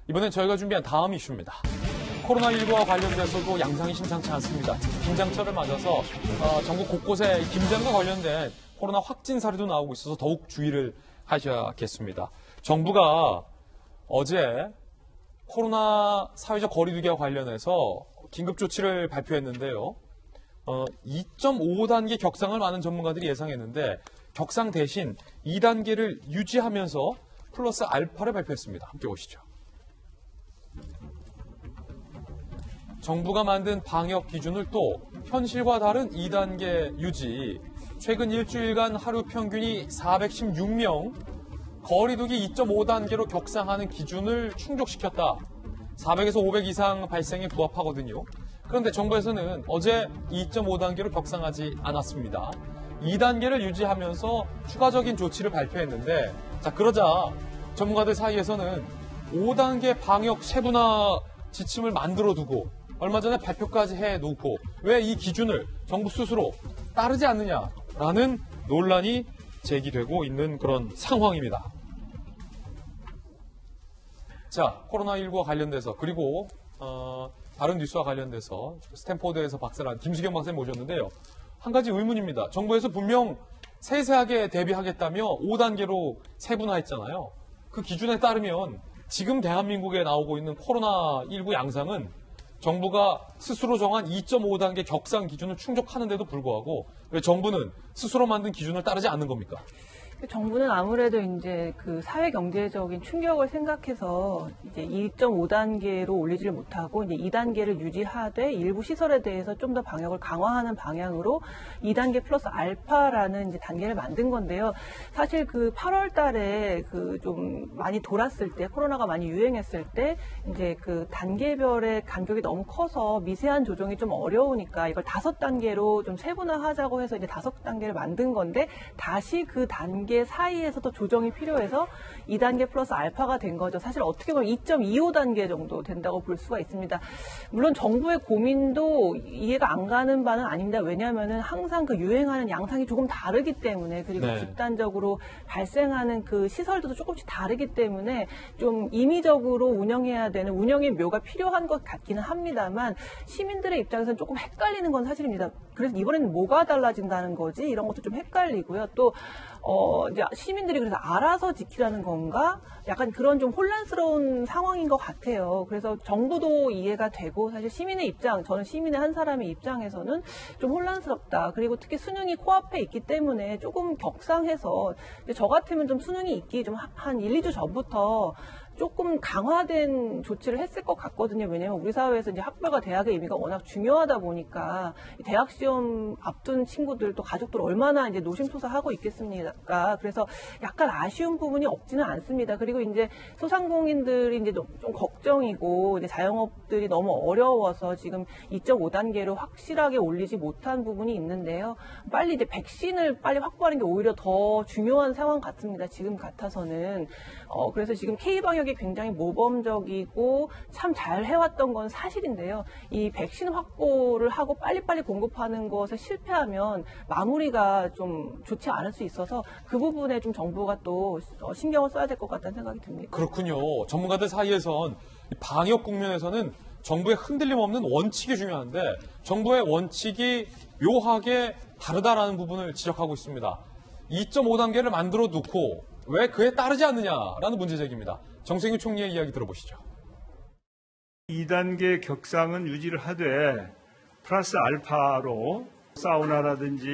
이번엔 저희가 준비한 다음 이슈입니다. 코로나19와 관련돼서도 양상이 심상치 않습니다. 김장철을 맞아서 전국 곳곳에 김장과 관련된 코로나 확진 사례도 나오고 있어서 더욱 주의를 하셔야겠습니다. 정부가 어제 코로나 사회적 거리두기와 관련해서 긴급 조치를 발표했는데요. 2.5단계 격상을 많은 전문가들이 예상했는데 격상 대신 2단계를 유지하면서 플러스 알파를 발표했습니다. 함께 보시죠. 정부가 만든 방역 기준을 또 현실과 다른 2단계 유지, 최근 일주일간 하루 평균이 416명, 거리두기 2.5단계로 격상하는 기준을 충족시켰다. 400에서 500 이상 발생에 부합하거든요. 그런데 정부에서는 어제 2.5단계로 격상하지 않았습니다. 2단계를 유지하면서 추가적인 조치를 발표했는데, 자, 그러자 전문가들 사이에서는 5단계 방역 세분화 지침을 만들어 두고 얼마 전에 발표까지 해놓고 왜 이 기준을 정부 스스로 따르지 않느냐라는 논란이 제기되고 있는 그런 상황입니다. 자, 코로나19와 관련돼서 그리고 다른 뉴스와 관련돼서 스탠포드에서 박사란 김수경 박사님 모셨는데요. 한 가지 의문입니다. 정부에서 분명 세세하게 대비하겠다며 5단계로 세분화했잖아요. 그 기준에 따르면 지금 대한민국에 나오고 있는 코로나19 양상은 정부가 스스로 정한 2.5단계 격상 기준을 충족하는데도 불구하고 왜 정부는 스스로 만든 기준을 따르지 않는 겁니까? 정부는 아무래도 이제 그 사회 경제적인 충격을 생각해서 이제 2.5단계로 올리지를 못하고 이제 2단계를 유지하되 일부 시설에 대해서 좀 더 방역을 강화하는 방향으로 2단계 플러스 알파라는 이제 단계를 만든 건데요. 사실 그 8월 달에 그 좀 많이 돌았을 때 코로나가 많이 유행했을 때 이제 그 단계별의 간격이 너무 커서 미세한 조정이 좀 어려우니까 이걸 5단계로 좀 세분화하자고 해서 이제 5단계를 만든 건데 다시 그 단계 사이에서도 조정이 필요해서 2단계 플러스 알파가 된 거죠. 사실 어떻게 보면 2.25단계 정도 된다고 볼 수가 있습니다. 물론 정부의 고민도 이해가 안 가는 바는 아닙니다. 왜냐하면은 항상 그 유행하는 양상이 조금 다르기 때문에 그리고 집단적으로 발생하는 그 시설도 조금씩 다르기 때문에 좀 임의적으로 운영해야 되는 운영의 묘가 필요한 것 같기는 합니다만 시민들의 입장에서는 조금 헷갈리는 건 사실입니다. 그래서 이번에는 뭐가 달라진다는 거지? 이런 것도 좀 헷갈리고요. 또 이제 시민들이 그래서 알아서 지키라는 건가? 약간 그런 좀 혼란스러운 상황인 것 같아요. 그래서 정부도 이해가 되고 사실 시민의 입장, 저는 시민의 한 사람의 입장에서는 좀 혼란스럽다. 그리고 특히 수능이 코앞에 있기 때문에 조금 격상해서 저 같으면 좀 수능이 있기 좀 한 1, 2주 전부터 조금 강화된 조치를 했을 것 같거든요. 왜냐하면 우리 사회에서 이제 학벌과 대학의 의미가 워낙 중요하다 보니까 대학 시험 앞둔 친구들 또 가족들 얼마나 이제 노심초사하고 있겠습니까? 그래서 약간 아쉬운 부분이 없지는 않습니다. 그리고 이제 소상공인들이 이제 좀 걱정이고 이제 자영업들이 너무 어려워서 지금 2.5단계로 확실하게 올리지 못한 부분이 있는데요. 빨리 이제 백신을 빨리 확보하는 게 오히려 더 중요한 상황 같습니다. 지금 같아서는. 그래서 지금 K방역이 굉장히 모범적이고 참 잘 해왔던 건 사실인데요. 이 백신 확보를 하고 빨리빨리 공급하는 것에 실패하면 마무리가 좀 좋지 않을 수 있어서 그 부분에 좀 정부가 또 신경을 써야 될 것 같다는 생각이 듭니다. 그렇군요. 전문가들 사이에선 방역 국면에서는 정부의 흔들림 없는 원칙이 중요한데 정부의 원칙이 묘하게 다르다라는 부분을 지적하고 있습니다. 2.5단계를 만들어 놓고 왜 그에 따르지 않느냐라는 문제 제기입니다. 정세균 총리의 이야기 들어보시죠. 2단계 격상은 유지를 하되 플러스 알파로 사우나라든지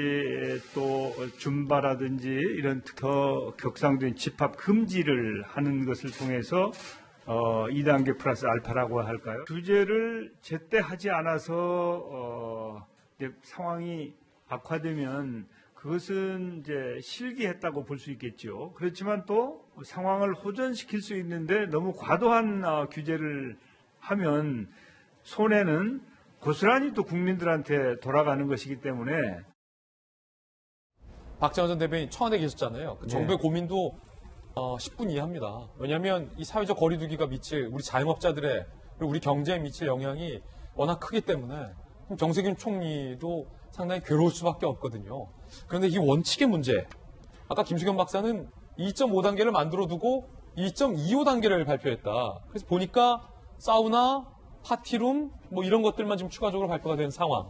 또 줌바라든지 이런 더 격상된 집합 금지를 하는 것을 통해서 2단계 플러스 알파라고 할까요? 규제를 제때 하지 않아서 이제 상황이 악화되면 그것은 이제 실기했다고 볼 수 있겠죠. 그렇지만 또 상황을 호전시킬 수 있는데 너무 과도한 규제를 하면 손해는 고스란히 또 국민들한테 돌아가는 것이기 때문에. 박정원 전 대변인 청와대에 계셨잖아요. 그 정부의 고민도 10분 이해합니다. 왜냐하면 이 사회적 거리두기가 미칠 우리 자영업자들의 그리고 우리 경제에 미칠 영향이 워낙 크기 때문에 정세균 총리도 상당히 괴로울 수밖에 없거든요. 그런데 이 원칙의 문제, 아까 김수경 박사는 2.5단계를 만들어 두고 2.25단계를 발표했다. 그래서 보니까 사우나, 파티룸 뭐 이런 것들만 지금 추가적으로 발표가 된 상황.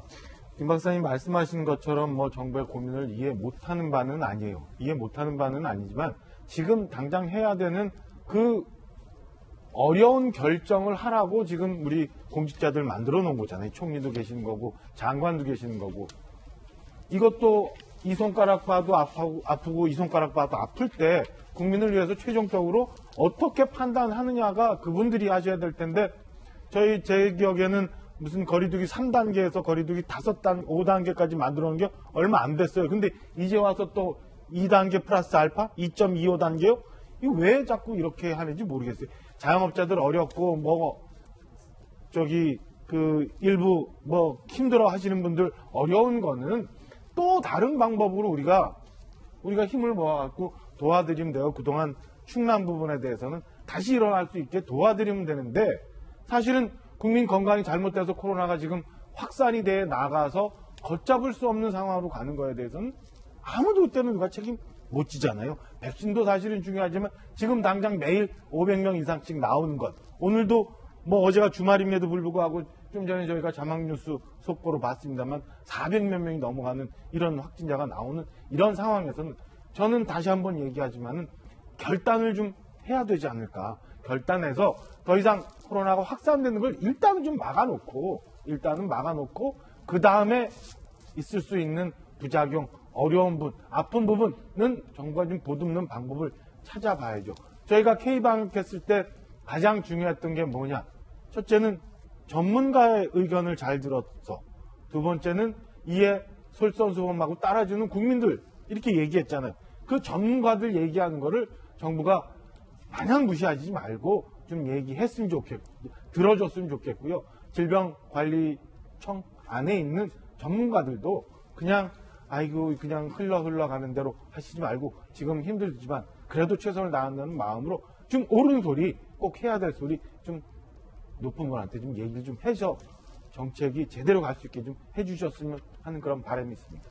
김 박사님 말씀하시는 것처럼 뭐 정부의 고민을 이해 못하는 바는 아니에요. 이해 못하는 바는 아니지만 지금 당장 해야 되는 그 어려운 결정을 하라고 지금 우리 공직자들 만들어 놓은 거잖아요. 총리도 계시는 거고 장관도 계시는 거고. 이것도 이 손가락 봐도 아프고 이 손가락 봐도 아플 때 국민을 위해서 최종적으로 어떻게 판단하느냐가 그분들이 하셔야 될 텐데 제 기억에는 무슨 거리두기 3단계에서 거리두기 5단계까지 만들어 놓은 게 얼마 안 됐어요. 근데 이제 와서 또 2단계 플러스 알파 2.25단계요? 이거 왜 자꾸 이렇게 하는지 모르겠어요. 자영업자들 어렵고 일부 힘들어 하시는 분들 어려운 거는 또 다른 방법으로 우리가 힘을 모아갖고 도와드리면 돼요. 그동안 충남 부분에 대해서는 다시 일어날 수 있게 도와드리면 되는데 사실은 국민 건강이 잘못돼서 코로나가 지금 확산이 돼 나가서 걷잡을 수 없는 상황으로 가는 거에 대해서는 아무도 그때는 누가 책임 못 지잖아요. 백신도 사실은 중요하지만 지금 당장 매일 500명 이상씩 나오는 것. 오늘도 어제가 주말임에도 불구하고 좀 전에 저희가 자막뉴스 속보로 봤습니다만 400몇 명이 넘어가는 이런 확진자가 나오는 이런 상황에서는 저는 다시 한번 얘기하지만은 결단을 좀 해야 되지 않을까. 결단해서 더 이상 코로나가 확산되는 걸 일단은 좀 막아놓고 그 다음에 있을 수 있는 부작용, 어려운 부분, 아픈 부분은 정부가 좀 보듬는 방법을 찾아봐야죠. 저희가 K방역했을 때 가장 중요했던 게 뭐냐. 첫째는 전문가의 의견을 잘 들어서 두 번째는 이에 솔선수범하고 따라주는 국민들 이렇게 얘기했잖아요. 그 전문가들 얘기하는 거를 정부가 마냥 무시하지 말고 좀 얘기했으면 좋겠고 들어줬으면 좋겠고요. 질병관리청 안에 있는 전문가들도 그냥 흘러가는 대로 하시지 말고 지금 힘들지만 그래도 최선을 다한다는 마음으로 좀 옳은 소리 꼭 해야 될 소리 좀 높은 분한테 좀 얘기를 좀 해서 정책이 제대로 갈 수 있게 좀 해주셨으면 하는 그런 바람이 있습니다.